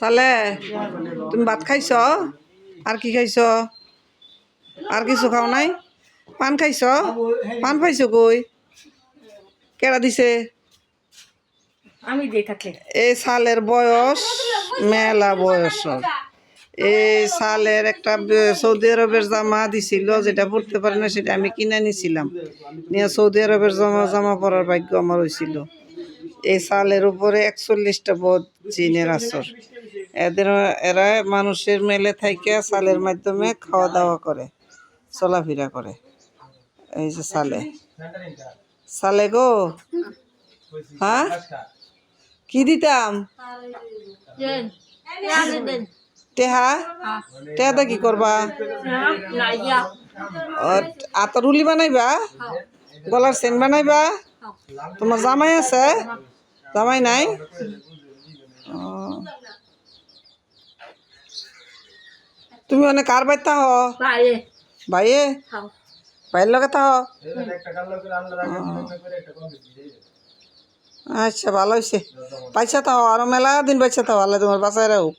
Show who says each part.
Speaker 1: সালে তুমি ভাত খাইছ? আর কি খাইছ? আর কিছু খাও নাই? পান খাইছ? পান পাইছ কই? কেডা দিছে?
Speaker 2: আমি দিয়ে থাকলে
Speaker 1: এই সালের বয়স মেলা বয়স। এই সালের একটা সৌদি আরবের জামা দিছিল, যেটা পড়তে পারে না সেটা আমি কিনে নিছিলাম। নিয়ে সৌদি আরবের জামা পরার ভাগ্য আমার হয়েছিল। এই সালের উপরে 41টা পদ চীনের আসর। এরা মানুষের মেলে থাইকে সালের মাধ্যমে খাওয়া দাওয়া করে, চলাফেরা করে। এই যে সালে সালে গো, হ্যাঁ কি দিতাম? টেহা টেহাটা কি করবা? আতর উলি বানাইবা? গলার চেন বানাইবা? তোমার জামাই আছে? জামাই নাই? তুমি অনেক কার বাইর থাহ? ভাইয়ে ভাইয়ের লগে থাহ? আচ্ছা ভালো হয়েছে, পাইসা থাও আরো মেলা দিন পাইসা থাও, আল্লাহ তোমার বাসায় রাখুক।